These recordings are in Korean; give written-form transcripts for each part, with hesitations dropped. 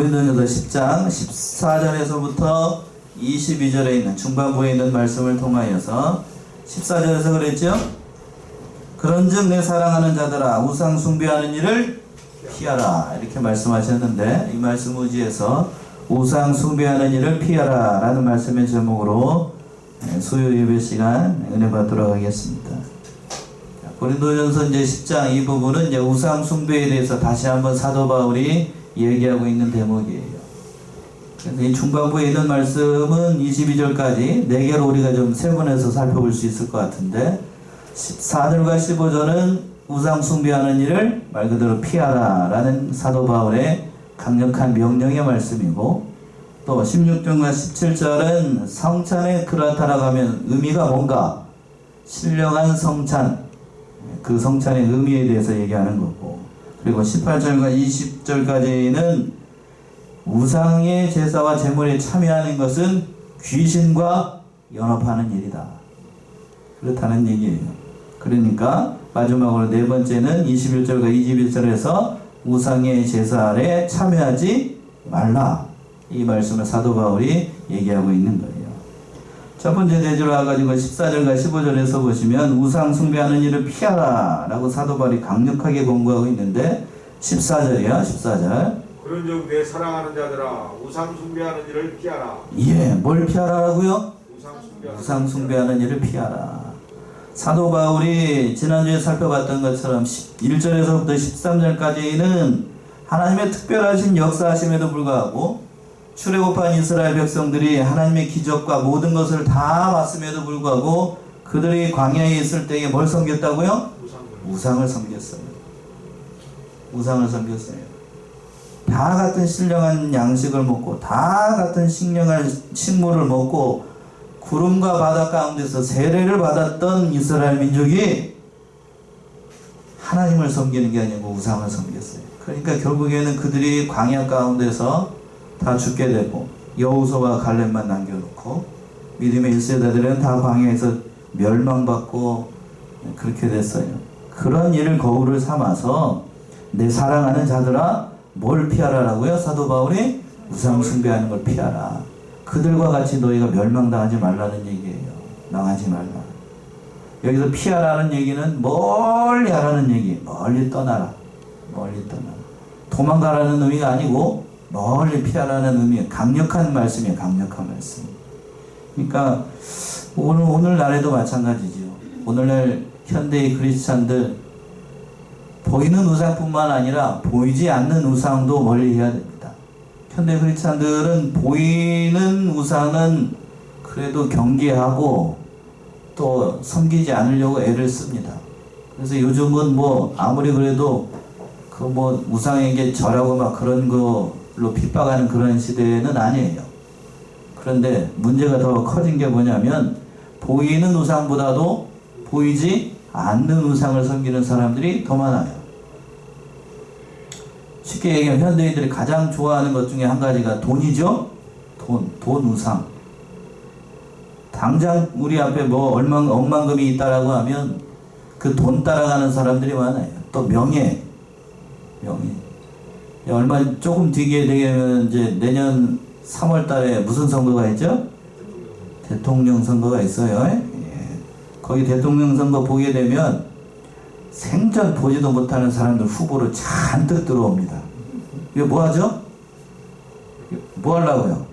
고린도전서 10장 14절에서부터 22절에 있는 중반부에 있는 말씀을 통하여서 14절에서 그랬죠? 그런즉 내 사랑하는 자들아 우상 숭배하는 일을 피하라 이렇게 말씀하셨는데, 이 말씀 의지해서 우상 숭배하는 일을 피하라 라는 말씀의 제목으로 수요 예배 시간 은혜 받도록 하겠습니다. 고린도전서 이제 10장 이 부분은 이제 우상 숭배에 대해서 다시 한번 사도 바울이 얘기하고 있는 대목이에요. 그래서 이 중반부에 있는 말씀은 22절까지 4개로 우리가 좀 세분해서 살펴볼 수 있을 것 같은데, 14절과 15절은 우상 숭배하는 일을 말 그대로 피하라 라는 사도 바울의 강력한 명령의 말씀이고, 또 16절과 17절은 성찬에 그렇다라고 하면 의미가 뭔가, 신령한 성찬, 그 성찬의 의미에 대해서 얘기하는 거고, 그리고 18절과 20절까지는 우상의 제사와 제물에 참여하는 것은 귀신과 연합하는 일이다 그렇다는 얘기예요. 그러니까 마지막으로 네 번째는 21절과 21절에서 우상의 제사에 참여하지 말라, 이 말씀을 사도 바울이 얘기하고 있는 거예요. 첫 번째 대조로 와가지고 14절과 15절에서 보시면 우상 숭배하는 일을 피하라 라고 사도 바울이 강력하게 권고하고 있는데, 14절이야 14절. 그런즉 내 사랑하는 자들아 우상 숭배하는 일을 피하라. 예, 뭘 피하라고요? 우상 숭배하는 일을 피하라. 사도 바울이 지난주에 살펴봤던 것처럼 1절에서부터 13절까지는 하나님의 특별하신 역사하심에도 불구하고 출애굽한 이스라엘 백성들이 하나님의 기적과 모든 것을 다 봤음에도 불구하고 그들이 광야에 있을 때에 뭘 섬겼다고요? 우상을 섬겼어요. 우상을 섬겼어요. 다 같은 신령한 양식을 먹고 다 같은 신령한 식물을 먹고 구름과 바다 가운데서 세례를 받았던 이스라엘 민족이 하나님을 섬기는 게 아니고 우상을 섬겼어요. 그러니까 결국에는 그들이 광야 가운데서 다 죽게 되고 여호수아와 갈렙만 남겨놓고 믿음의 1세대들은 다 광야에서 멸망받고 그렇게 됐어요. 그런 일을 거울을 삼아서 내 사랑하는 자들아 뭘 피하라라고요? 사도 바울이 우상 숭배하는 걸 피하라. 그들과 같이 너희가 멸망당하지 말라는 얘기예요. 망하지 말라. 여기서 피하라는 얘기는 멀리 하라는 얘기. 멀리 떠나라. 멀리 떠나라. 도망가라는 의미가 아니고 멀리 피하라는 의미의 강력한 말씀이에요. 강력한 말씀. 그러니까 오늘날에도 마찬가지죠. 오늘날 현대의 크리스찬들 보이는 우상뿐만 아니라 보이지 않는 우상도 멀리 해야 됩니다. 현대 크리스찬들은 보이는 우상은 그래도 경계하고 또 섬기지 않으려고 애를 씁니다. 그래서 요즘은 뭐 아무리 그래도 그 뭐 우상에게 절하고 막 그런 걸로 핍박하는 그런 시대는 아니에요. 그런데 문제가 더 커진 게 뭐냐면 보이는 우상보다도 보이지 않는 우상을 섬기는 사람들이 더 많아요. 쉽게 얘기하면 현대인들이 가장 좋아하는 것 중에 한 가지가 돈이죠. 돈 우상. 당장 우리 앞에 뭐 억만금이 있다라고 하면 그 돈 따라가는 사람들이 많아요. 또 명예. 얼마 조금 뒤에 되면 이제 내년 3월 달에 무슨 선거가 있죠? 대통령 선거가 있어요. 예. 거기 대통령 선거 보게 되면 생전 보지도 못하는 사람들 후보로 잔뜩 들어옵니다. 이거 뭐 하죠? 뭐 하려고요?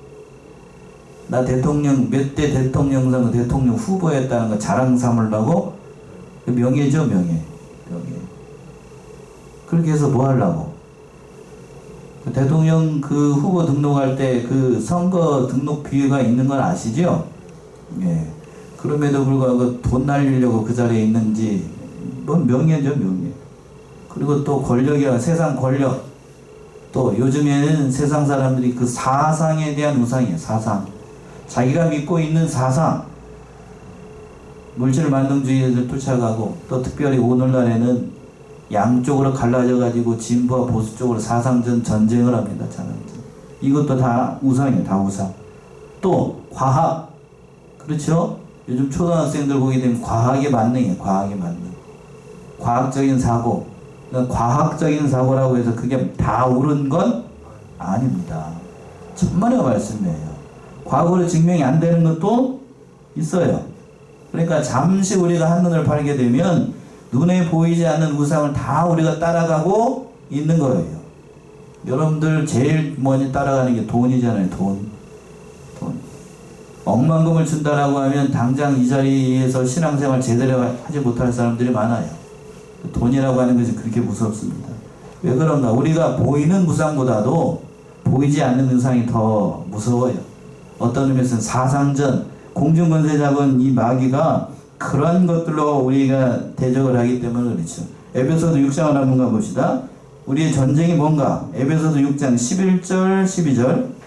나 대통령, 몇 대 대통령 선거 대통령 후보였다는 거 자랑 삼으려고? 명예죠, 명예. 그렇게 해서 뭐 하려고? 대통령 그 후보 등록할 때 그 선거 등록 비율가 있는 건 아시죠? 예. 그럼에도 불구하고 돈 날리려고 그 자리에 있는지, 뭐 명예죠, 명예. 그리고 또 권력이야, 세상 권력. 또 요즘에는 세상 사람들이 그 사상에 대한 우상이에요, 사상. 자기가 믿고 있는 사상. 물질 만능주의를 쫓아가고, 또 특별히 오늘날에는 양쪽으로 갈라져 가지고 진보와 보수 쪽으로 사상전 전쟁을 합니다. 이것도 다 우상이에요. 다 우상. 또 과학. 그렇죠? 요즘 초등학생들 보게 되면 과학의 만능이에요. 과학의 만능. 과학적인 사고. 그러니까 과학적인 사고라고 해서 그게 다 옳은 건 아닙니다. 천만의 말씀이에요. 과거로 증명이 안 되는 것도 있어요. 그러니까 잠시 우리가 한눈을 팔게 되면 눈에 보이지 않는 우상을 다 우리가 따라가고 있는 거예요. 여러분들 제일 먼저 따라가는 게 돈이잖아요. 돈. 억만금을 준다라고 하면 당장 이 자리에서 신앙생활 제대로 하지 못할 사람들이 많아요. 돈이라고 하는 것이 그렇게 무섭습니다. 왜 그런가? 우리가 보이는 우상보다도 보이지 않는 우상이 더 무서워요. 어떤 의미에서는 사상전, 공중권세 잡은 이 마귀가 그런 것들로 우리가 대적을 하기 때문에 그렇죠. 에베소서 6장을 한번 가봅시다. 우리의 전쟁이 뭔가? 에베소서 6장 11절 12절.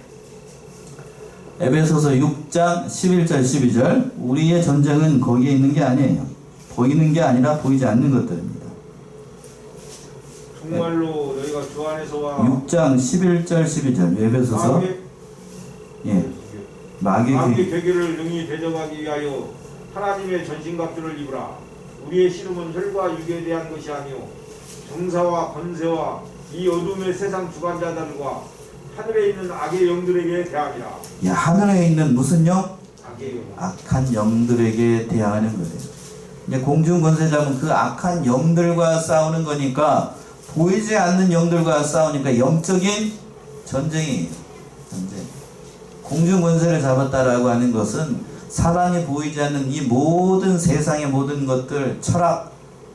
에베소서 6장 11절 12절. 우리의 전쟁은 거기에 있는 게 아니에요. 보이는 게 아니라 보이지 않는 것들입니다. 정말로 너희가 주 안에서와 6장 11절 12절. 에베소서 마귀의 괴계를 능히 대적하기 위하여 하나님의 전신갑주를 입으라. 우리의 씨름은 혈과 육에 대한 것이 아니요 정사와 권세와 이 어둠의 세상 주관자들과 하늘에 있는 악의 영들에게 대함이라. 야, 하늘에 있는 무슨 영? 악의 영. 악한 영들에게 대하는 거예요. 이제 공중권세자는 그 악한 영들과 싸우는 거니까 보이지 않는 영들과 싸우니까 영적인 전쟁이에요. 전쟁. 공중권세를 잡았다라고 하는 것은 사람이 보이지 않는 이 모든 세상의 모든 것들, 철학,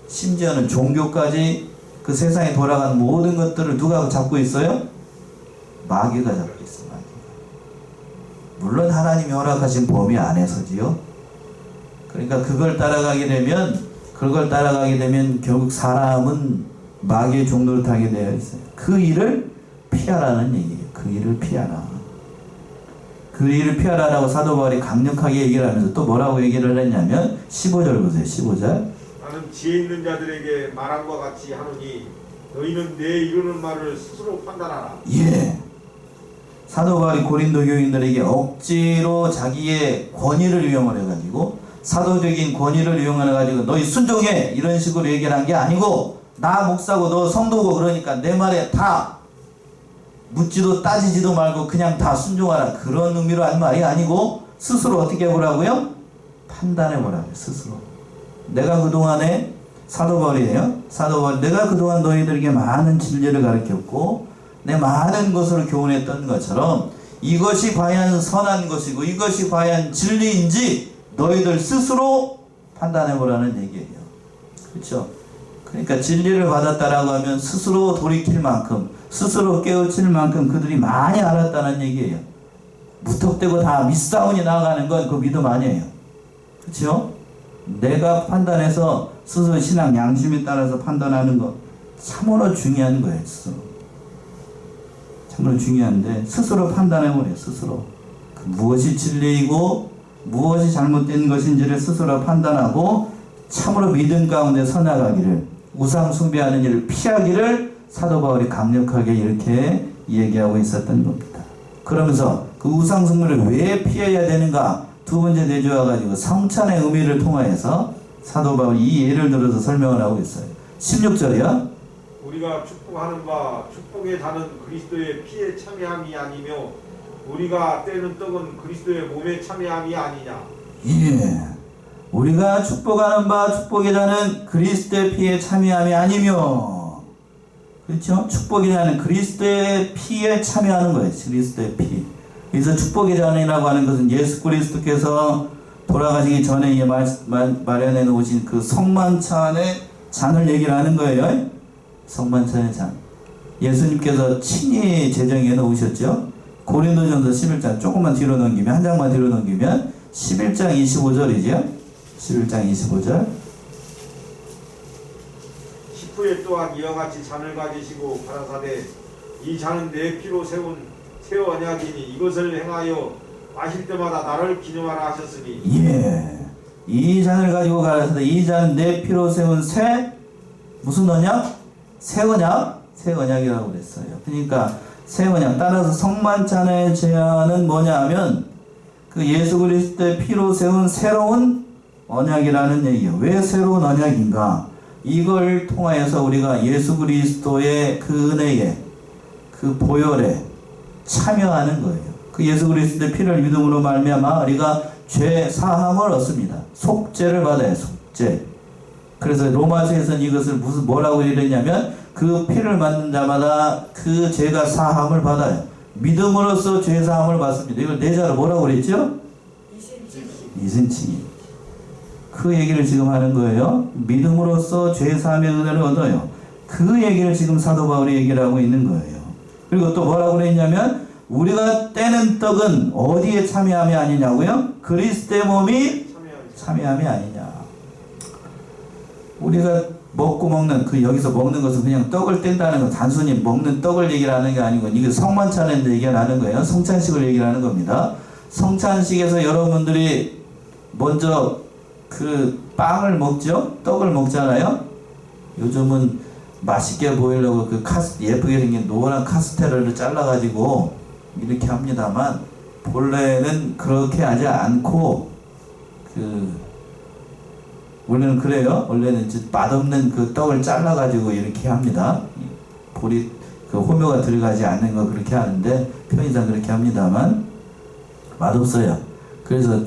심지어는 종교까지 그 세상에 돌아가는 모든 것들을 누가 잡고 있어요? 마귀가 잡고 있어요. 마귀가. 물론 하나님이 허락하신 범위 안에서지요. 그러니까 그걸 따라가게 되면 결국 사람은 마귀의 종로를 타게 되어 있어요. 그 일을 피하라는 얘기예요. 그 일을 피하라. 그 일을 피하라라고 사도 바울이 강력하게 얘기를 하면서 또 뭐라고 얘기를 했냐면 15절 보세요. 15절. 나는 지혜 있는 자들에게 말함과 같이 하노니 너희는 내 이루는 말을 스스로 판단하라. 예. 사도 바울이 고린도 교인들에게 억지로 자기의 권위를 이용을 해가지고 사도적인 권위를 이용해가지고 너희 순종해 이런 식으로 얘기를 한 게 아니고 나 목사고 너 성도고 그러니까 내 말에 다 묻지도 따지지도 말고 그냥 다 순종하라 그런 의미로 한 말이 아니고 스스로 어떻게 해보라고요? 판단해보라고요. 스스로. 내가 그동안에 사도 바울이에요. 사도 바울 내가 그동안 너희들에게 많은 진리를 가르쳤고 내 많은 것으로 교훈했던 것처럼 이것이 과연 선한 것이고 이것이 과연 진리인지 너희들 스스로 판단해보라는 얘기예요. 그렇죠? 그러니까 진리를 받았다라고 하면 스스로 돌이킬 만큼 스스로 깨우칠 만큼 그들이 많이 알았다는 얘기예요. 무턱대고 다 밑사운이 나가는 건 그 믿음 아니에요. 그렇죠? 내가 판단해서 스스로 신앙 양심에 따라서 판단하는 거 참으로 중요한 거예요. 스스로. 참으로 중요한데 스스로 판단해보래요. 스스로. 무엇이 진리이고 무엇이 잘못된 것인지를 스스로 판단하고 참으로 믿음 가운데 서나가기를 우상 숭배하는 일을 피하기를 사도 바울이 강력하게 이렇게 얘기하고 있었던 겁니다. 그러면서 그 우상 숭배를 왜 피해야 되는가 두 번째 내주와 가지고 성찬의 의미를 통하여서 사도 바울이 이 예를 들어서 설명을 하고 있어요. 16절이요. 우리가 축복하는 바 축복에 다는 그리스도의 피에 참여함이 아니며 우리가 떼는 떡은 그리스도의 몸에 참여함이 아니냐. 예. 우리가 축복하는 바 축복이라는 그리스도의 피에 참여함이 아니며 그렇죠? 축복이라는 그리스도의 피에 참여하는 거예요. 그리스도의 피. 그래서 축복이라고 하는 것은 예수 그리스도께서 돌아가시기 전에 마련해 놓으신 그 성만찬의 잔을 얘기를 하는 거예요. 성만찬의 잔. 예수님께서 친히 제정해 놓으셨죠. 고린도전서 11장 조금만 뒤로 넘기면 한 장만 뒤로 넘기면 11장 25절이죠. 11장 25절. 식후에 또한 이와 같이 잔을 가지시고 가라사대 이 잔은 내 피로 세운 새 언약이니 이것을 행하여 마실 때마다 나를 기념하라 하셨으니. 예. 이 잔을 가지고 가라사대 이 잔은 내 피로 세운 새 무슨 언약? 새 언약? 새 언약이라고 그랬어요. 그러니까 새 언약. 따라서 성만찬의 제안은 뭐냐 하면 그 예수 그리스도의 피로 세운 새로운 언약이라는 얘기예요. 왜 새로운 언약인가? 이걸 통하여서 우리가 예수 그리스도의 그 은혜에 그 보혈에 참여하는 거예요. 그 예수 그리스도의 피를 믿음으로 말미암아 우리가 죄 사함을 얻습니다. 속죄를 받아요. 속죄. 그래서 로마서에서는 이것을 뭐라고 이랬냐면 그 피를 맞는 자마다 그 죄가 사함을 받아요. 믿음으로써 죄 사함을 받습니다. 이걸 내자로 뭐라고 그랬죠? 이순칭이. 그 얘기를 지금 하는 거예요. 믿음으로써 죄 사함의 은혜를 얻어요. 그 얘기를 지금 사도 바울이 얘기를 하고 있는 거예요. 그리고 또 뭐라고 그랬냐면 우리가 떼는 떡은 어디에 참여함이 아니냐고요? 그리스도의 몸이 참여함이 아니냐. 우리가 먹고 먹는 여기서 먹는 것은 그냥 떡을 뗀다는 건 단순히 먹는 떡을 얘기를 하는 게 아니고 이게 성만찬을 얘기를 하는 거예요. 성찬식을 얘기를 하는 겁니다. 성찬식에서 여러분들이 먼저 그 빵을 먹죠? 떡을 먹잖아요? 요즘은 맛있게 보이려고 예쁘게 생긴 노란 카스테라를 잘라가지고 이렇게 합니다만 본래는 그렇게 하지 않고 원래는 그래요. 원래는 맛없는 그 떡을 잘라가지고 이렇게 합니다. 볼이 호묘가 들어가지 않는 거 그렇게 하는데 편의상 그렇게 합니다만 맛없어요. 그래서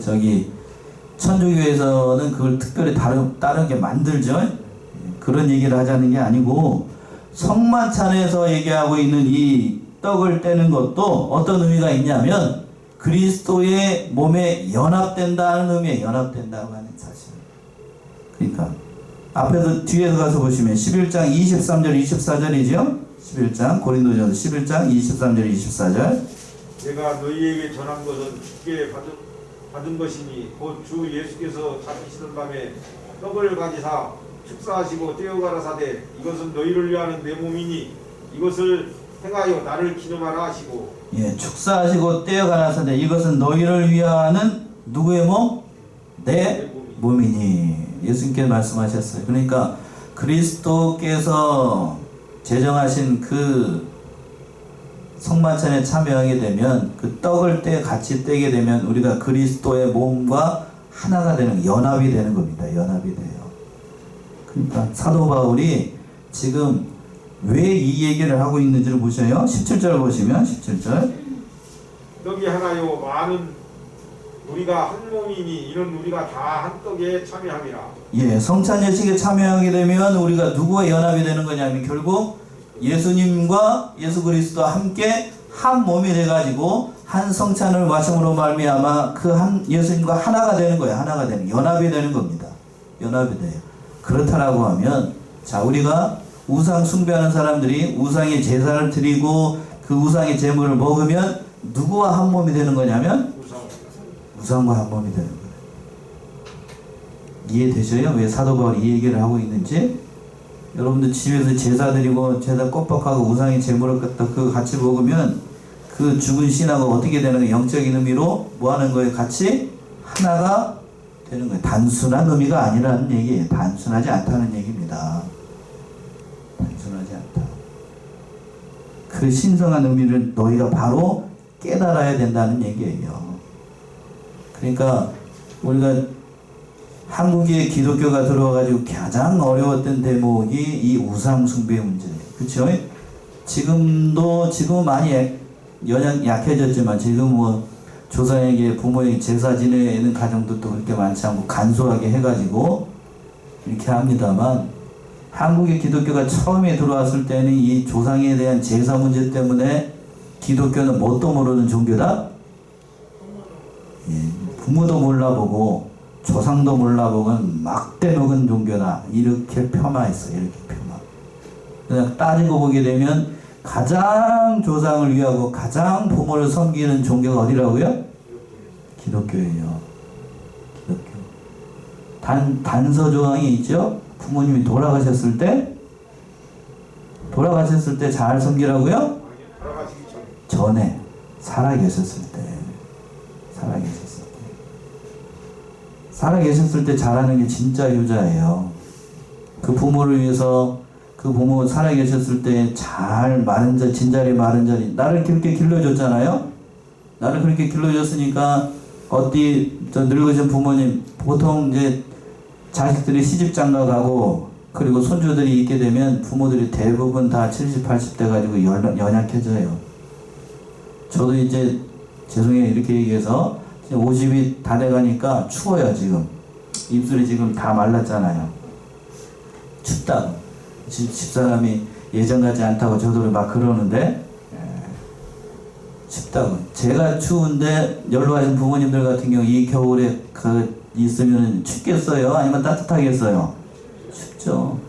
천주교에서는 그걸 특별히 다르게 만들죠. 그런 얘기를 하자는 게 아니고 성만찬에서 얘기하고 있는 이 떡을 떼는 것도 어떤 의미가 있냐면 그리스도의 몸에 연합된다는 의미에 연합된다고 하는 사실. 그러니까 앞에서 뒤에서 가서 보시면 11장 23절 24절이죠. 11장 고린도전서 11장 23절 24절. 내가 너희에게 전한 것은 주께 받은 것이니 곧 주 예수께서 잡히시는 밤에 떡을 가지사 축사하시고 떼어 가라사대 이것은 너희를 위하는 내 몸이니 이것을 행하여 나를 기념하라 하시고. 예, 축사하시고 떼어 가라사대 이것은 너희를 위하는 누구의 몸? 내 몸이니. 예수님께서 말씀하셨어요. 그러니까 그리스도께서 제정하신 그 성만찬에 참여하게 되면 그 떡을 같이 떼게 되면 우리가 그리스도의 몸과 하나가 되는 연합이 되는 겁니다. 연합이 돼요. 그러니까 사도 바울이 지금 왜 이 얘기를 하고 있는지를 보셔요. 17절 보시면 17절. 떡이 하나요 많은 우리가 한 몸이니 이는 우리가 다 한 떡에 참여함이라. 예, 성찬 예식에 참여하게 되면 우리가 누구와 연합이 되는 거냐면 결국 예수님과 예수 그리스도와 함께 한 몸이 돼가지고 한 성찬을 마심으로 말미암아 그 한 예수님과 하나가 되는 거예요. 하나가 되는 연합이 되는 겁니다. 연합이 돼요. 그렇다라고 하면 자 우리가 우상 숭배하는 사람들이 우상의 제사를 드리고 그 우상의 제물을 먹으면 누구와 한 몸이 되는 거냐면 우상과 한 몸이 되는 거예요. 이해되셔요? 왜 사도 바울이 이 얘기를 하고 있는지? 여러분들 집에서 제사 드리고 제사 껍벅하고 우상의 제물을 갖다 그거 같이 먹으면 그 죽은 신하고 어떻게 되는 거예요? 영적인 의미로 뭐 하는 거예요? 같이 하나가 되는 거예요. 단순한 의미가 아니라는 얘기예요. 단순하지 않다는 얘기입니다. 단순하지 않다. 그 신성한 의미를 너희가 바로 깨달아야 된다는 얘기예요. 그러니까 우리가 한국에 기독교가 들어와가지고 가장 어려웠던 대목이 이 우상 숭배 문제예요. 그렇죠? 지금 많이 약해졌지만 지금 뭐 조상에게 부모에게 제사 지내는 가정들도 그렇게 많지 않고 간소하게 해가지고 이렇게 합니다만 한국의 기독교가 처음에 들어왔을 때는 이 조상에 대한 제사 문제 때문에 기독교는 뭣도 모르는 종교다? 예, 부모도 몰라보고 조상도 몰라보고는 막대 먹은 종교다. 이렇게 폄하했어요. 이렇게 폄하. 그냥 따지고 보게 되면 가장 조상을 위하고 가장 부모를 섬기는 종교가 어디라고요? 기독교예요. 기독교. 단서 조항이 있죠? 부모님이 돌아가셨을 때 잘 섬기라고요? 전에 살아계셨을 때 살아계셨을 때 잘하는 게 진짜 효자예요. 그 부모를 위해서 그 부모 살아계셨을 때 잘 마른 자리, 진자리 마른 자리 나를 그렇게 길러줬잖아요. 나를 그렇게 길러줬으니까 늙으신 부모님 보통 이제 자식들이 시집장가 가고 그리고 손주들이 있게 되면 부모들이 대부분 다 70, 80대 가지고 연약해져요. 저도 이제 죄송해요 이렇게 얘기해서 50이 다 돼가니까 추워요 지금. 입술이 지금 다 말랐잖아요. 춥다고. 집사람이 예전 같지 않다고 저도 막 그러는데 춥다고. 제가 추운데 연로 가신 부모님들 같은 경우 이 겨울에 있으면 춥겠어요? 아니면 따뜻하겠어요? 춥죠.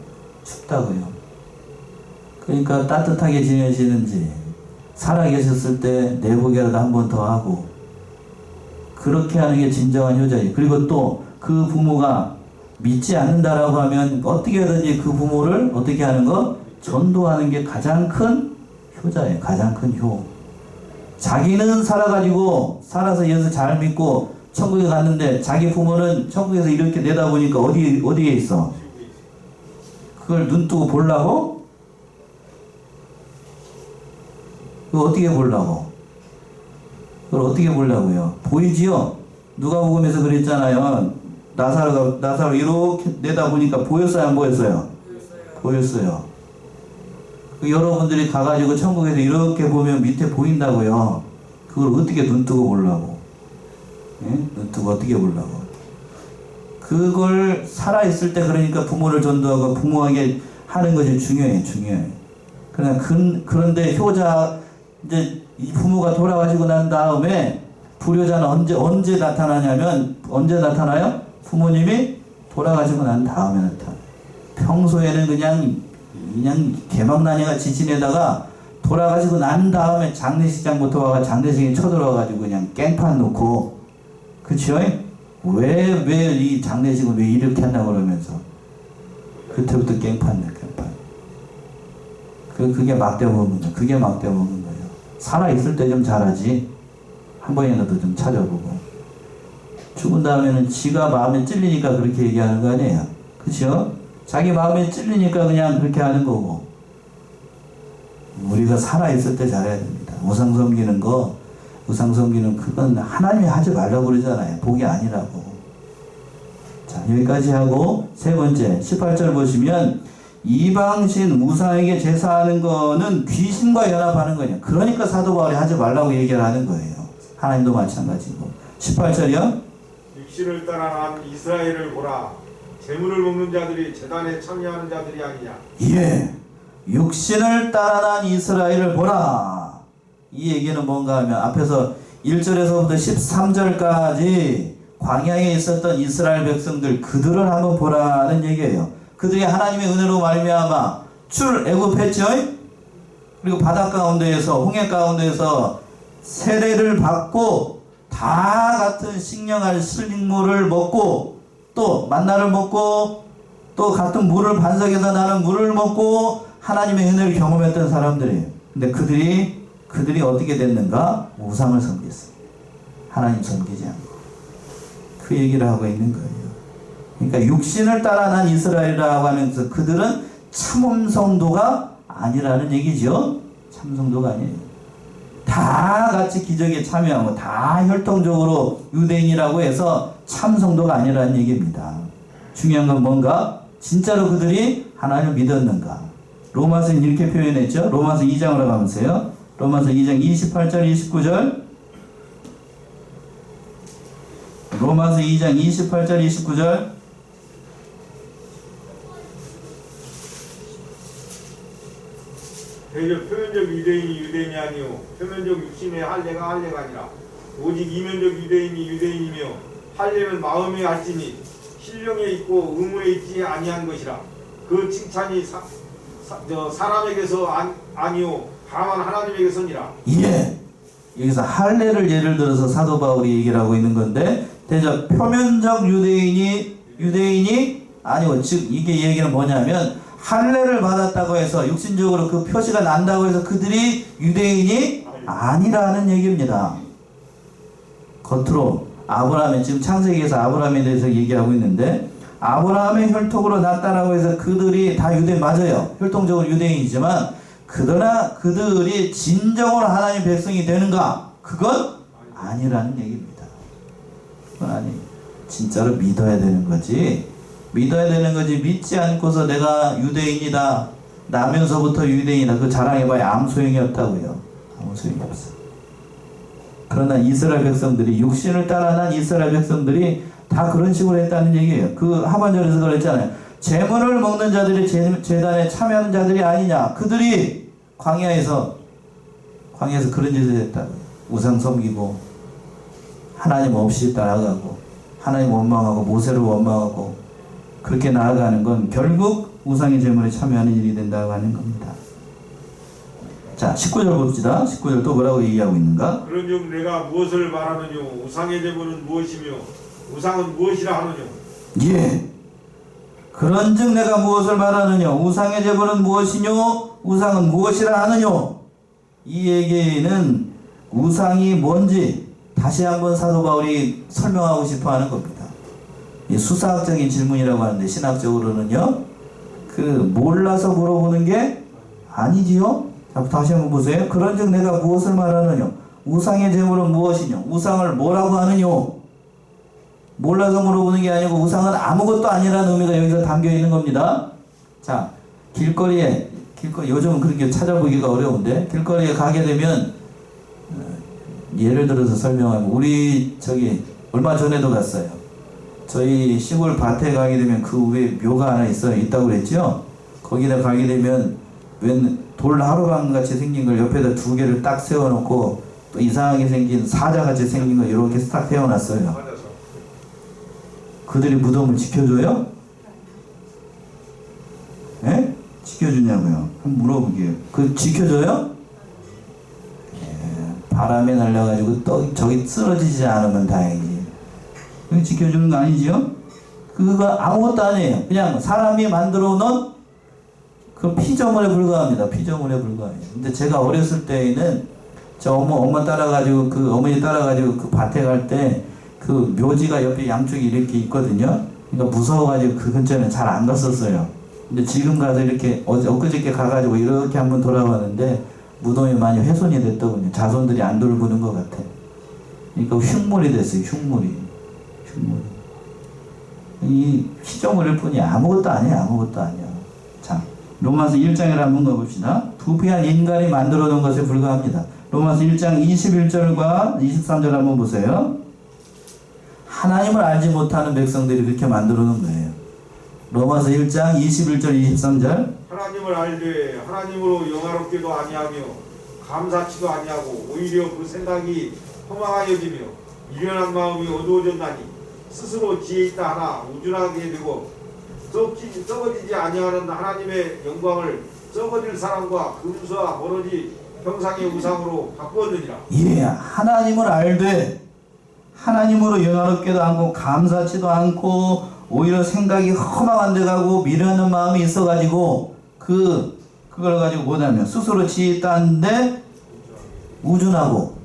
춥다고요. 그러니까 따뜻하게 지내시는지 살아계셨을 때 내복이라도 한 번 더 하고 그렇게 하는 게 진정한 효자예요. 그리고 또 그 부모가 믿지 않는다라고 하면 어떻게 하든지 그 부모를 어떻게 하는 거? 전도하는 게 가장 큰 효자예요. 가장 큰 효. 자기는 살아서 예수 잘 믿고 천국에 갔는데 자기 부모는 천국에서 이렇게 내다보니까 어디에 있어? 그걸 눈 뜨고 보려고? 그걸 어떻게 보려고? 그걸 어떻게 보려고요? 보이지요? 누가복음에서 그랬잖아요. 나사로 이렇게 내다보니까 보였어요? 안 보였어요? 보였어요. 여러분들이 가가지고 천국에서 이렇게 보면 밑에 보인다고요. 그걸 어떻게 눈 뜨고 보려고? 예? 눈 뜨고 어떻게 보려고? 그걸 살아있을 때 그러니까 부모를 전도하고 부모에게 하는 것이 중요해요. 그런데 효자, 이제 이 부모가 돌아가시고 난 다음에 불효자는 언제 나타나냐면, 언제 나타나요? 부모님이 돌아가시고 난 다음에 나타나요. 평소에는 그냥 개망나니같이 지내다가 돌아가시고 난 다음에 장례식장부터 와가 장례식에 쳐들어와가지고 그냥 깽판 놓고, 그쵸? 왜 이 장례식을 왜 이렇게 한다고 그러면서 그때부터 깽판. 그게 막대 먹는 거예요. 그게 막대 먹는 거예요. 살아있을 때 좀 잘하지. 한 번이라도 좀 찾아보고. 죽은 다음에는 지가 마음에 찔리니까 그렇게 얘기하는 거 아니에요. 그쵸? 자기 마음에 찔리니까 그냥 그렇게 하는 거고. 우리가 살아있을 때 잘해야 됩니다. 우상 섬기는 그건 하나님이 하지 말라고 그러잖아요. 복이 아니라고. 자, 여기까지 하고 세 번째 18절 보시면 이방신 우상에게 제사하는 거는 귀신과 연합하는 거냐. 그러니까 사도 바울이 하지 말라고 얘기를 하는 거예요. 하나님도 마찬가지고. 18절이요. 육신을 따라 난 이스라엘을 보라. 재물을 먹는 자들이 제단에 참여하는 자들이 아니냐. 예. 육신을 따라 난 이스라엘을 보라. 이 얘기는 뭔가 하면 앞에서 1절에서부터 13절까지 광야에 있었던 이스라엘 백성들, 그들을 한번 보라는 얘기예요. 그들이 하나님의 은혜로 말미암아 출애굽했죠. 그리고 바다 가운데에서, 홍해 가운데에서 세례를 받고 다 같은 식량할 슬링물을 먹고 또 만나를 먹고 또 같은 물을 반석에서 나는 물을 먹고 하나님의 은혜를 경험했던 사람들이에요. 근데 그들이 어떻게 됐는가? 우상을 섬겼어요. 하나님 섬기지 않고. 그 얘기를 하고 있는 거예요. 그러니까 육신을 따라 난 이스라엘이라고 하면서 그들은 참성도가 아니라는 얘기죠. 참성도가 아니에요. 다 같이 기적에 참여하고 다 혈통적으로 유대인이라고 해서 참성도가 아니라는 얘기입니다. 중요한 건 뭔가? 진짜로 그들이 하나님을 믿었는가? 로마서는 이렇게 표현했죠. 로마서 2장으로 가면서요. 로마서 2장 28절 29절. 로마서 2장 28절 29절. 대저 표면적 유대인이 유대인이 아니요 표면적 육신의 할례가 할례가 아니라 오직 이면적 유대인이 유대인이며 할례는 마음에 할지니 신령에 있고 의무에 있지 아니한 것이라. 그 칭찬이 사람에게서 아니요 다만 하나님에게서니라. 예. 여기서 할례를 예를 들어서 사도 바울이 얘기를 하고 있는 건데, 대저 표면적 유대인이 아니고, 즉 이게 얘기는 뭐냐면 할례를 받았다고 해서 육신적으로 그 표시가 난다고 해서 그들이 유대인이 아니라는 얘기입니다. 겉으로 아브라함의, 지금 창세기에서 아브라함에 대해서 얘기하고 있는데, 아브라함의 혈통으로 났다라고 해서 그들이 다 유대인 맞아요. 혈통적으로 유대인이지만 그러나 그들이 진정으로 하나님 백성이 되는가? 그건 아니라는 얘기입니다. 그건 아니. 진짜로 믿어야 되는 거지. 믿지 않고서 내가 유대인이다 나면서부터 유대인이다 그 자랑해봐야 아무 소용이 없다고요. 아무 소용이 없어. 그러나 이스라엘 백성들이 육신을 따라 난 이스라엘 백성들이 다 그런 식으로 했다는 얘기예요. 그 하반절에서 그랬잖아요. 제물을 먹는 자들이 제단에 참여하는 자들이 아니냐. 그들이 광야에서 그런 짓을 했다. 우상 섬기고 하나님 없이 따라가고 하나님 원망하고 모세를 원망하고 그렇게 나아가는 건 결국 우상의 제물에 참여하는 일이 된다고 하는 겁니다. 자, 19절 봅시다. 19절 또 뭐라고 얘기하고 있는가? 그런즉 내가 무엇을 말하느뇨? 우상의 제물은 무엇이며 우상은 무엇이라 하느뇨? 예. 그런즉 내가 무엇을 말하느뇨? 우상의 제물은 무엇이뇨? 우상은 무엇이라 하느뇨? 이 얘기는 우상이 뭔지 다시 한번 사도 바울이 설명하고 싶어 하는 겁니다. 이 수사학적인 질문이라고 하는데 신학적으로는요, 몰라서 물어보는 게 아니지요? 자, 다시 한번 보세요. 그런즉 내가 무엇을 말하느뇨? 우상의 제물은 무엇이뇨? 우상을 뭐라고 하느뇨? 몰라서 물어보는 게 아니고 우상은 아무것도 아니라는 의미가 여기서 담겨 있는 겁니다. 자, 길거리에 요즘은 그렇게 찾아보기가 어려운데 길거리에 가게 되면 예를 들어서 설명하면 우리 얼마 전에도 갔어요. 저희 시골 밭에 가게 되면 그 위에 묘가 하나 있다고 그랬죠. 거기다 가게 되면 웬 돌 하루방 같이 생긴 걸 옆에다 2개를 딱 세워놓고 또 이상하게 생긴 사자 같이 생긴 거 이렇게 딱 세워놨어요. 그들이 무덤을 지켜줘요? 예? 지켜주냐고요? 한번 물어볼게요. 지켜줘요? 예, 바람에 날려가지고 또 저기 쓰러지지 않으면 다행이지. 그게 지켜주는 거 아니지요? 그거 아무것도 아니에요. 그냥 사람이 만들어 놓은 그 피조물에 불과합니다. 피조물에 불과해요. 근데 제가 어렸을 때에는 저 엄마 따라가지고 어머니 따라가지고 그 밭에 갈 때 그 묘지가 옆에 양쪽에 이렇게 있거든요. 그러니까 무서워가지고 그 근처에는 잘 안 갔었어요. 근데 지금 가서 이렇게 엊그저께 가가지고 이렇게 한번 돌아봤는데 무덤이 많이 훼손이 됐더군요. 자손들이 안 돌보는 것 같아. 그러니까 흉물이 됐어요. 흉물이. 이 피조물일 뿐이야. 아무것도 아니야. 아무것도 아니야. 자, 로마서 1장을 한번 가봅시다. 부패한 인간이 만들어 놓은 것에 불과합니다. 로마서 1장 21절과 23절 한번 보세요. 하나님을 알지 못하는 백성들이 그렇게 만들어 놓은 거예요. 로마서 1장 21절 23절. 하나님을 알되 하나님으로 영화롭게도 아니하며 감사치도 아니하고 오히려 그 생각이 허망하여지며 미련한 마음이 어두워졌나니 스스로 지혜 있다 하나 우준하게 되고 썩어지지 아니하는 하나님의 영광을 썩어질 사람과 금수와 버러지 형상의 우상으로 바꾸었느니라. 예, 하나님을 알되 하나님으로 영화롭게도 않고 감사치도 않고 오히려 생각이 허망한 데 가고 미련한 마음이 있어가지고 그걸 가지고 뭐냐면 스스로 지혜 있다는데 우준하고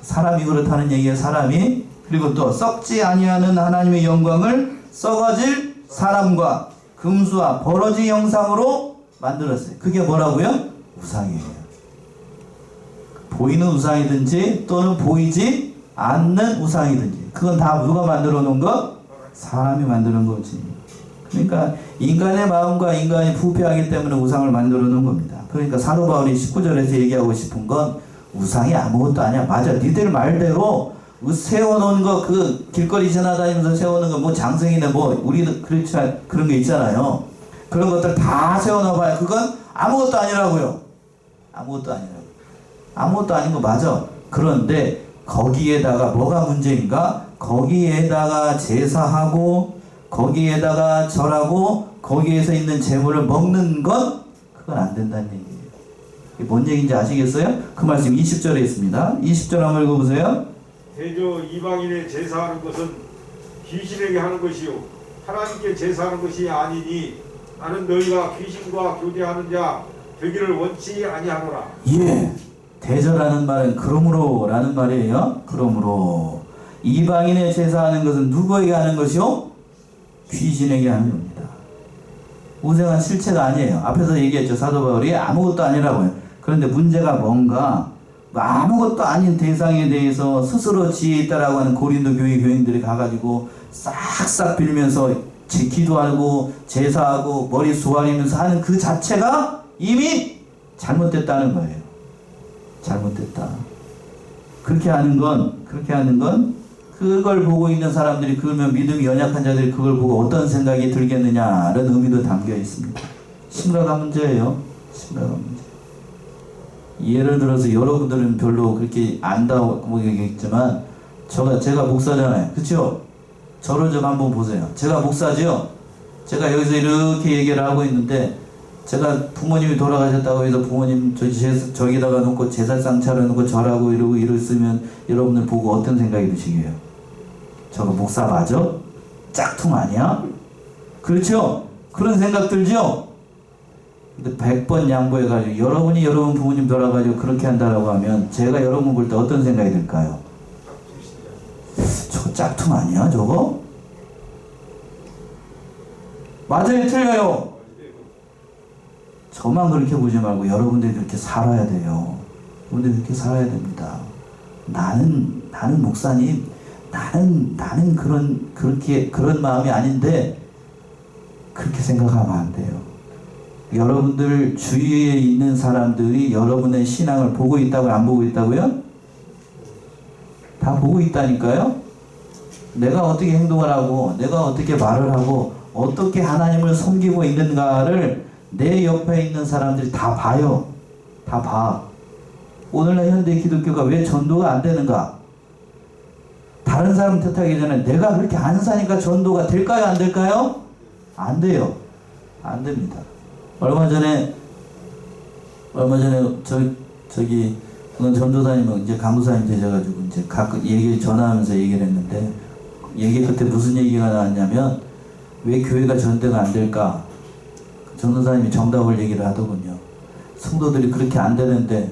사람이 그렇다는 얘기예요. 사람이. 그리고 또 썩지 아니하는 하나님의 영광을 썩어질 사람과 금수와 버러지 형상으로 만들었어요. 그게 뭐라고요? 우상이에요. 보이는 우상이든지 또는 보이지 않는 우상이든지 그건 다 누가 만들어 놓은 거? 사람이 만드는 거지. 그러니까 인간의 마음과 인간이 부패하기 때문에 우상을 만들어 놓은 겁니다. 그러니까 사도 바울이 19절에서 얘기하고 싶은 건 우상이 아무것도 아니야. 맞아. 니들 말대로 세워놓은 거 길거리 지나다니면서 세우는 거 장성이네 우리도 그런 게 있잖아요. 그런 것들 다 세워놔봐요. 그건 아무것도 아니라고요. 아무것도 아니라고. 아무것도 아닌 거 맞아. 그런데 거기에다가 뭐가 문제인가? 거기에다가 제사하고 거기에다가 절하고 거기에서 있는 재물을 먹는 건 그건 안 된다는 얘기예요. 이게 뭔 얘기인지 아시겠어요? 그 말씀 20절에 있습니다. 20절 한번 읽어보세요. 대저 이방인의 제사하는 것은 귀신에게 하는 것이요 하나님께 제사하는 것이 아니니 나는 너희가 귀신과 교제하는 자 되기를 원치 아니하노라. 예. 대저라는 말은 그러므로 라는 말이에요. 그러므로 이방인의 제사하는 것은 누구에게 하는 것이요? 귀신에게 하는 겁니다. 우상은 실체가 아니에요. 앞에서 얘기했죠. 사도 바울이 아무것도 아니라고요. 그런데 문제가 뭔가 아무것도 아닌 대상에 대해서 스스로 지혜 있다라고 하는 고린도 교회 교인들이 가가지고 싹싹 빌면서 기도하고 제사하고 머리 수아리면서 하는 그 자체가 이미 잘못됐다는 거예요. 잘못됐다. 그렇게 하는 건 그걸 보고 있는 사람들이, 그러면 믿음이 연약한 자들이 그걸 보고 어떤 생각이 들겠느냐는 의미도 담겨 있습니다. 심각한 문제예요. 심각한 문제. 예를 들어서 여러분들은 별로 그렇게 안다고 얘기했지만, 제가 목사잖아요. 그쵸? 저를 좀 한번 보세요. 제가 목사죠? 제가 여기서 이렇게 얘기를 하고 있는데, 제가 부모님이 돌아가셨다고 해서 부모님 저기다가 놓고 제사상 차려놓고 절하고 이러고 이랬으면 여러분들 보고 어떤 생각이 드시게요? 저거 목사 맞아? 짝퉁 아니야? 그렇죠? 그런 생각 들죠? 근데 100번 양보해가지고 여러분이 여러분 부모님 돌아가지고 그렇게 한다라고 하면 제가 여러분 볼 때 어떤 생각이 들까요? 저거 짝퉁 아니야 저거? 맞아요 틀려요? 저만 그렇게 보지 말고 여러분들이 그렇게 살아야 돼요. 여러분들이 그렇게 살아야 됩니다. 나는 목사님, 나는 그런 마음이 아닌데, 그렇게 생각하면 안 돼요. 여러분들 주위에 있는 사람들이 여러분의 신앙을 보고 있다고요? 안 보고 있다고요? 다 보고 있다니까요? 내가 어떻게 행동을 하고, 내가 어떻게 말을 하고, 어떻게 하나님을 섬기고 있는가를 내 옆에 있는 사람들이 다 봐요. 다 봐. 오늘날 현대 기독교가 왜 전도가 안 되는가? 다른 사람 탓하기 전에 내가 그렇게 안 사니까 전도가 될까요? 안 될까요? 안 돼요. 안 됩니다. 얼마 전에 저기 전도사님은 이제 간부사님 되셔가지고 이제 가끔 전화하면서 얘기를 했는데, 얘기 그때 무슨 얘기가 나왔냐면, 왜 교회가 전도가 안 될까? 전도사님이 정답을 얘기를 하더군요. 성도들이 그렇게 안 되는데,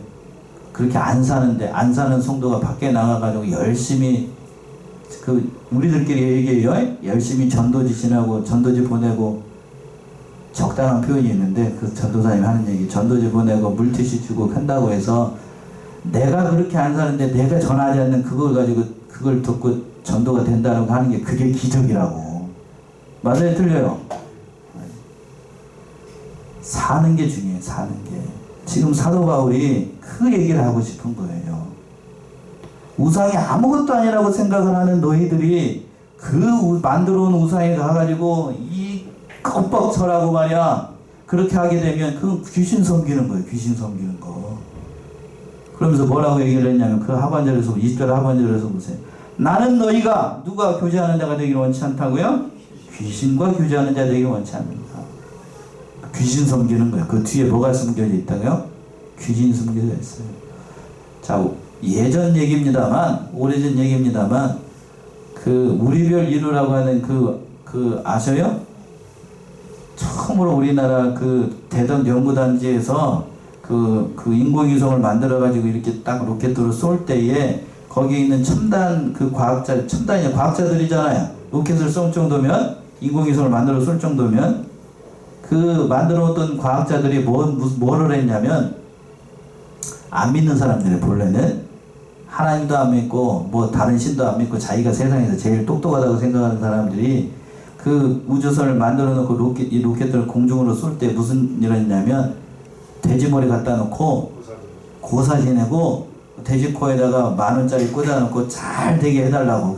그렇게 안 사는 성도가 밖에 나가가지고 열심히, 우리들끼리 얘기해요. 열심히 전도지 지나고, 전도지 보내고, 적당한 표현이 있는데, 그 전도사님이 하는 얘기, 전도지 보내고, 물티슈 주고 한다고 해서, 내가 그렇게 안 사는데, 내가 전하지 않는 그걸 듣고 전도가 된다고 하는 게 그게 기적이라고. 맞아요? 틀려요? 사는 게 중요해요. 사는 게. 지금 사도 바울이 그 얘기를 하고 싶은 거예요. 우상이 아무것도 아니라고 생각을 하는 너희들이 그 만들어 온 우상에 가가지고 이 껍벅설하고 말이야, 그렇게 하게 되면 그 귀신 섬기는 거예요. 귀신 섬기는 거. 그러면서 뭐라고 얘기를 했냐면, 그 하반절에서 20절 하반절에서 보세요. 나는 너희가 누가 교제하는 자가 되기를 원치 않다고요? 귀신과 교제하는 자 되기를 원치 않는다. 귀신 섬기는 거예요. 그 뒤에 뭐가 숨겨져 있다고요? 귀신 숨겨져 있어요. 자, 예전 얘기입니다만, 오래전 얘기입니다만, 그 우리별 인후라고 하는 아셔요? 처음으로 우리나라 그 대덕 연구단지에서 그 인공위성을 만들어가지고 이렇게 딱 로켓으로 쏠 때에 거기 있는 첨단이 과학자들이잖아요. 로켓을 쏠 정도면, 인공위성을 만들어 쏠 정도면, 그 만들어왔던 과학자들이 뭐를 했냐면, 안 믿는 사람들이 본래는 하나님도 안 믿고 뭐 다른 신도 안 믿고 자기가 세상에서 제일 똑똑하다고 생각하는 사람들이 그 우주선을 만들어 놓고 이 로켓들을 공중으로 쏠 때 무슨 일을 했냐면, 돼지머리 갖다 놓고 고사 지내고 돼지 코에다가 10,000원짜리 꽂아놓고 잘 되게 해달라고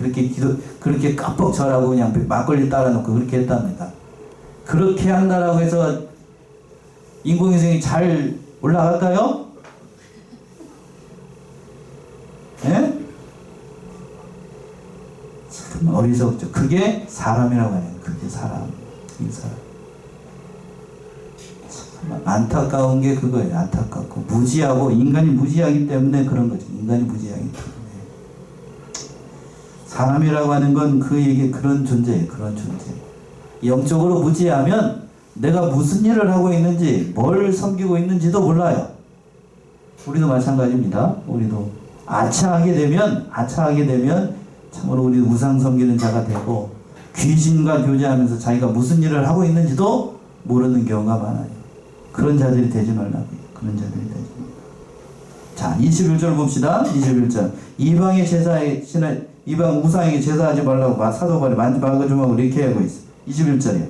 그렇게 깜빡 절하고 그냥 막걸리 따라놓고 그렇게 했답니다. 그렇게 한다라고 해서 인공위성이 잘 올라갈까요? 예? 참 어리석죠. 그게 사람이라고 해요. 그게 사람. 이 사람. 참 안타까운 게 그거예요. 안타깝고 무지하고, 인간이 무지하기 때문에 그런 거죠. 인간이 무지하기 때문에. 사람이라고 하는 건 그런 존재예요. 그런 존재. 영적으로 무지하면 내가 무슨 일을 하고 있는지, 뭘 섬기고 있는지도 몰라요. 우리도 마찬가지입니다. 우리도 아차하게 되면 참으로 우리 우상 섬기는 자가 되고, 귀신과 교제하면서 자기가 무슨 일을 하고 있는지도 모르는 경우가 많아요. 그런 자들이 되지 말라고요. 그런 자들이 되지 말라고. 자, 21절 봅시다. 21절. 이방 우상에게 제사하지 말라고 사도 바울이 만지막아주마고 이렇게 하고 있어. 21절이요.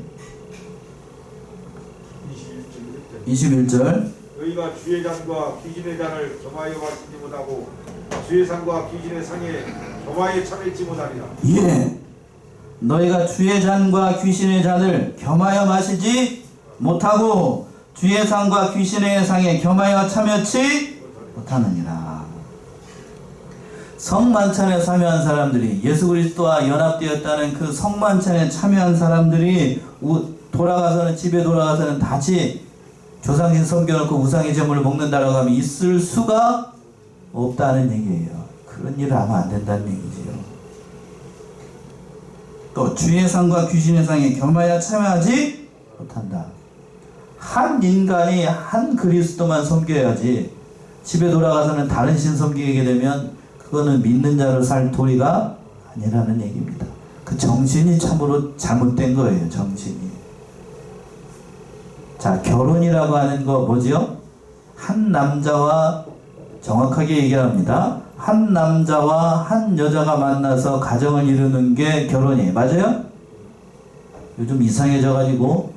21절. 21절. 너희가 주의 잔과 귀신의 잔을 겸하여 마시지 못하고 주의 상과 귀신의 상에 겸하여 참을지 못하리라. 예. 너희가 주의 잔과 귀신의 잔을 겸하여 마시지 못하고 주의 상과 귀신의 상에 겸하여 참여치 못하느니라. 성만찬에 참여한 사람들이, 예수 그리스도와 연합되었다는 그 성만찬에 참여한 사람들이 돌아가서는, 집에 돌아가서는 다시 조상신 섬겨놓고 우상의 제물을 먹는다라고 하면 있을 수가 없다는 얘기예요. 그런 일을 하면 안 된다는 얘기지요. 또 주의 상과 귀신의 상에 겸하여 참여하지 못한다. 한 인간이 한 그리스도만 섬겨야지 집에 돌아가서는 다른 신 섬기게 되면 그거는 믿는 자로 살 도리가 아니라는 얘기입니다. 그 정신이 참으로 잘못된 거예요. 정신이. 자, 결혼이라고 하는 거 뭐지요? 한 남자와, 정확하게 얘기합니다. 한 남자와 한 여자가 만나서 가정을 이루는 게 결혼이에요. 맞아요? 요즘 이상해져가지고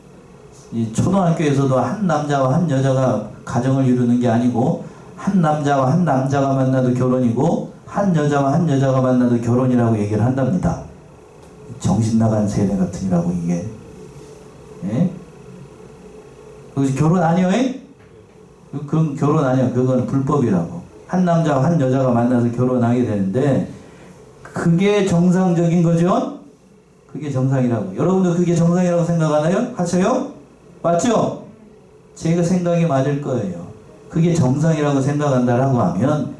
이 초등학교에서도 한 남자와 한 여자가 가정을 이루는 게 아니고 한 남자와 한 남자가 만나도 결혼이고 한 여자와 한 여자가 만나도 결혼이라고 얘기를 한답니다. 정신 나간 세대 같으니라고 이게. 예? 그것이 결혼 아니에요? 그건 결혼 아니야. 그건 불법이라고. 한 남자와 한 여자가 만나서 결혼하게 되는데 그게 정상적인 거죠? 그게 정상이라고. 여러분도 그게 정상이라고 생각하나요? 하세요? 맞죠? 제가 생각이 맞을 거예요. 그게 정상이라고 생각한다라고 하면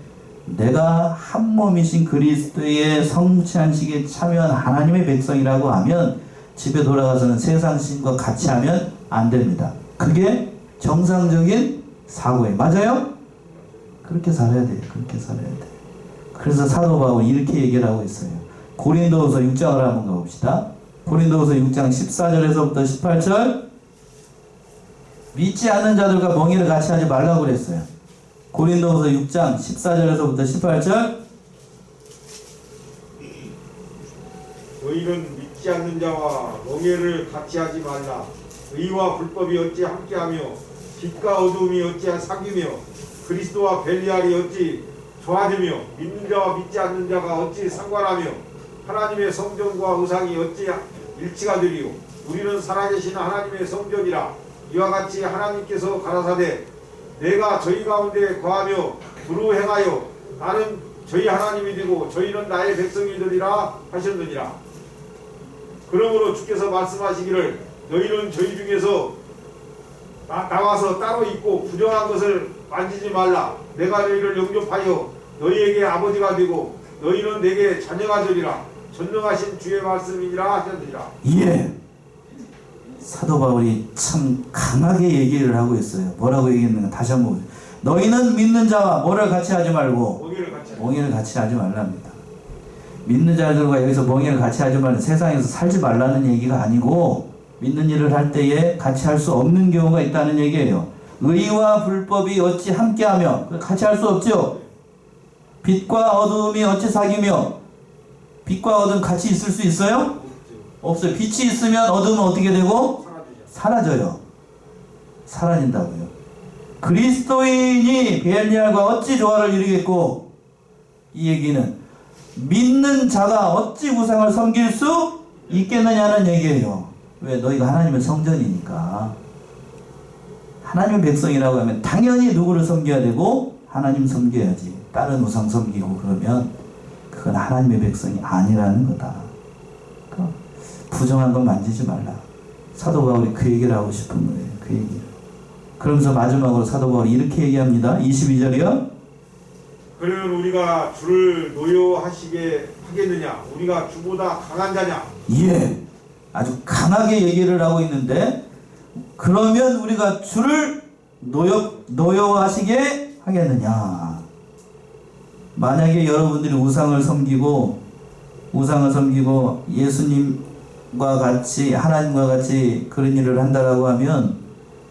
내가 한 몸이신 그리스도의 성찬식에 참여한 하나님의 백성이라고 하면 집에 돌아가서는 세상 신과 같이 하면 안 됩니다. 그게 정상적인 사고예요. 맞아요? 그렇게 살아야 돼요. 그렇게 살아야 돼요. 그래서 사도 바울이 이렇게 얘기를 하고 있어요. 고린도후서 6장을 한번 가봅시다. 고린도후서 6장 14절에서부터 18절. 믿지 않는 자들과 멍에를 같이 하지 말라고 그랬어요. 고린도후서 6장 14절에서부터 18절. 너희는 믿지 않는 자와 멍에를 같이 하지 말라. 의와 불법이 어찌 함께하며 빛과 어두움이 어찌 사귀며 그리스도와 벨리알이 어찌 조화되며 믿는 자와 믿지 않는 자가 어찌 상관하며 하나님의 성전과 우상이 어찌 일치가 되리요. 우리는 살아계신 하나님의 성전이라. 이와 같이 하나님께서 가라사대 내가 저희 가운데 거하며 두루 행하여 나는 저희 하나님이 되고 저희는 나의 백성이 되리라 하셨느니라. 그러므로 주께서 말씀하시기를 너희는 저희 중에서 나와서 따로 있고 부정한 것을 만지지 말라. 내가 너희를 영접하여 너희에게 아버지가 되고 너희는 내게 자녀가 되리라. 전능하신 주의 말씀이니라 하셨느니라. 예. 사도 바울이 참 강하게 얘기를 하고 있어요. 뭐라고 얘기했는가 다시 한번 보세요. 너희는 믿는 자와 뭐를 같이 하지 말고 멍에를 같이 하지 말랍니다. 믿는 자들과 여기서 멍에를 같이 하지 말고 세상에서 살지 말라는 얘기가 아니고 믿는 일을 할 때에 같이 할 수 없는 경우가 있다는 얘기예요. 의와 불법이 어찌 함께하며 같이 할 수 없죠. 빛과 어두움이 어찌 사귀며 빛과 어두움 같이 있을 수 있어요? 없어요. 빛이 있으면 어둠은 어떻게 되고? 사라져요. 사라진다고요. 그리스도인이 벨리알과 어찌 조화를 이루겠고, 이 얘기는 믿는 자가 어찌 우상을 섬길 수 있겠느냐는 얘기예요. 왜? 너희가 하나님의 성전이니까. 하나님의 백성이라고 하면 당연히 누구를 섬겨야 되고 하나님 섬겨야지. 다른 우상 섬기고 그러면 그건 하나님의 백성이 아니라는 거다. 부정한 건 만지지 말라. 사도 바울이 그 얘기를 하고 싶은 거예요. 그 얘기를. 그러면서 마지막으로 사도 바울이 이렇게 얘기합니다. 22절이요. 그러면 우리가 주를 노여하시게 하겠느냐? 우리가 주보다 강한 자냐? 예. 아주 강하게 얘기를 하고 있는데 그러면 우리가 주를 노여하시게 하겠느냐? 만약에 여러분들이 우상을 섬기고 예수님과 같이 하나님과 같이 그런 일을 한다라고 하면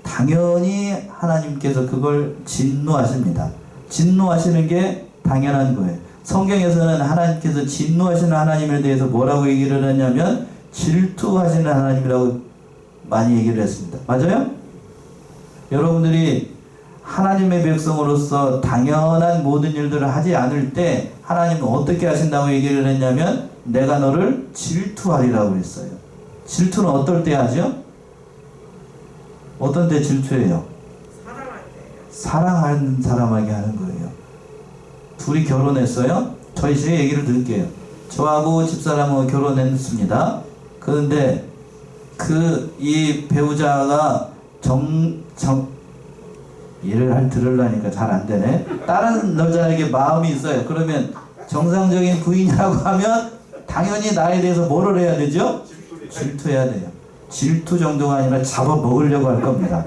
당연히 하나님께서 그걸 진노하십니다. 진노하시는 게 당연한 거예요. 성경에서는 하나님께서 진노하시는 하나님에 대해서 뭐라고 얘기를 했냐면 질투하시는 하나님이라고 많이 얘기를 했습니다. 맞아요? 여러분들이 하나님의 백성으로서 당연한 모든 일들을 하지 않을 때 하나님은 어떻게 하신다고 얘기를 했냐면 내가 너를 질투하리라고 했어요. 질투는 어떨 때 하죠? 어떤 때 질투해요? 사랑할 때예요. 사랑하는 사람에게 하는 거예요. 둘이 결혼했어요. 저희 제 얘기를 들을게요. 저하고 집사람하고 결혼했습니다. 그런데 이 배우자가 일을 들으려니까 잘 안 되네. 다른 여자에게 마음이 있어요. 그러면 정상적인 부인이라고 하면 당연히 나에 대해서 뭐를 해야 되죠? 질투해야 돼요. 질투 정도가 아니라 잡아먹으려고 할 겁니다.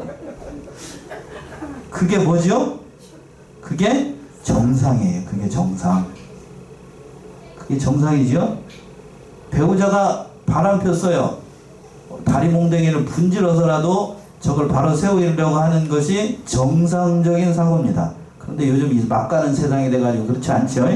그게 뭐죠? 그게 정상이에요. 그게 정상. 그게 정상이죠? 배우자가 바람 폈어요. 다리 몽댕이를 분질러서라도 저걸 바로 세우려고 하는 것이 정상적인 사고입니다. 그런데 요즘 이 막 가는 세상이 돼가지고 그렇지 않죠?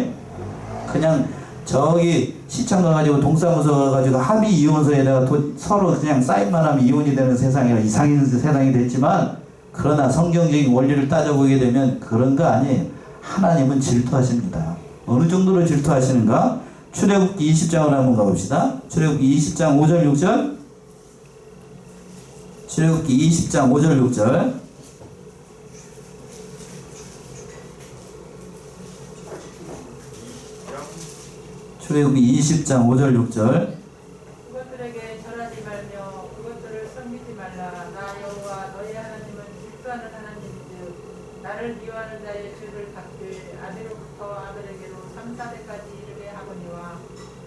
그냥 저기 시청 가가지고 동사무소 가가지고 합의 이혼서에다가 서로 그냥 사인만 하면 이혼이 되는 세상이라 이상인 세상이 됐지만, 그러나 성경적인 원리를 따져보게 되면 그런 거 아니에요. 하나님은 질투하십니다. 어느 정도로 질투하시는가? 출애굽기 20장을 한번 가봅시다. 출애굽기 20장 5절 6절. 출애굽기 20장 5절 6절. 출애굽기 20장 5절 6절. 그것들에게 절하지 말며 그것들을 섬기지 말라. 나 여호와 너희 하나님은 질투하는 하나님이즉 나를 미워하는 자의 죄를 갚되 아비로부터 아들에게로 3, 4대까지 이르게 하거니와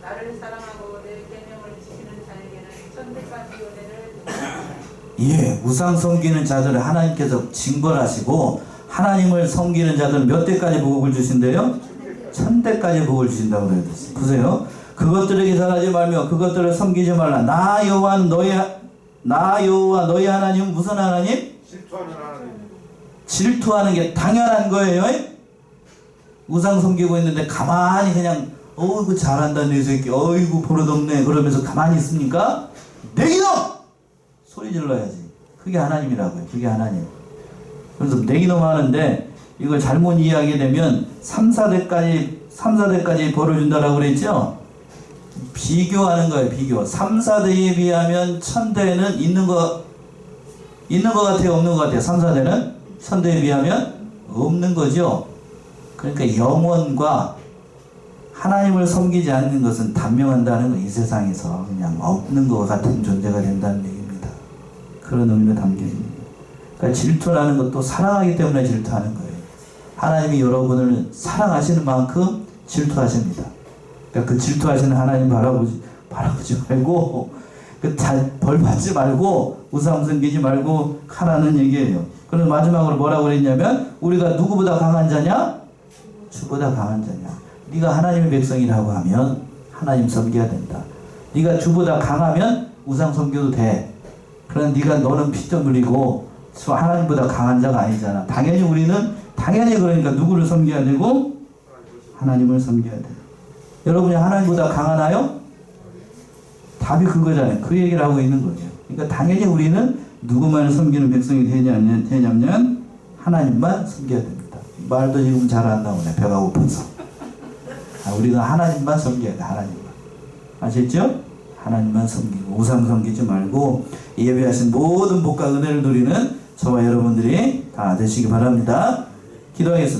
나를 사랑하고 내 계명을 지키는 자에게는 천대까지 은혜를 베푸리라. 예, 우상 섬기는 자들을 하나님께서 징벌하시고 하나님을 섬기는 자들은 몇 대까지 복을 주신대요? 1000대까지 복을 주신다고 그래요. 보세요. 그것들에게 절하지 말며 그것들을 섬기지 말라. 나 여호와 너희 하나님은 무슨 하나님? 질투하는 하나님. 질투하는 게 당연한 거예요. 우상 섬기고 있는데 가만히 그냥 어이구 잘한다 내 새끼 어이구 버릇없네 그러면서 가만히 있습니까? 내 이놈! 소리 질러야지. 그게 하나님이라고요. 그게 하나님. 그래서 내 이놈 하는데 이걸 잘못 이해하게 되면 3, 4대까지 벌어준다라고 그랬죠? 비교하는 거예요. 비교. 3, 4대에 비하면 1000대는 있는 거 같아요? 없는 거 같아요? 3, 4대는? 1000대에 비하면 없는 거죠. 그러니까 영원과 하나님을 섬기지 않는 것은 단명한다는 거. 이 세상에서 그냥 없는 것 같은 존재가 된다는 얘기입니다. 그런 의미가 담겨 있는 거예요. 그러니까 질투라는 것도 사랑하기 때문에 질투하는 거예요. 하나님이 여러분을 사랑하시는 만큼 질투하십니다. 그러니까 그 질투하시는 하나님 바라보지 말고 벌 받지 말고 우상 섬기지 말고 하라는 얘기예요. 그래서 마지막으로 뭐라고 그랬냐면 우리가 누구보다 강한 자냐? 주보다 강한 자냐? 네가 하나님의 백성이라고 하면 하나님 섬겨야 된다. 네가 주보다 강하면 우상 섬겨도 돼. 그러나 너는 피좀 흘리고 하나님보다 강한 자가 아니잖아. 당연히 그러니까 누구를 섬겨야 되고 하나님을 섬겨야 돼요. 여러분이 하나님보다 강하나요? 답이 그거잖아요. 그 얘기를 하고 있는 거예요. 그러니까 당연히 우리는 누구만을 섬기는 백성이 되냐면 하나님만 섬겨야 됩니다. 말도 지금 잘 안 나오네. 배가 고파서. 우리는 하나님만 섬겨야 돼. 하나님만. 아셨죠? 하나님만 섬기고 우상 섬기지 말고 예배하신 모든 복과 은혜를 누리는 저와 여러분들이 다 되시기 바랍니다. 기도하겠습니다.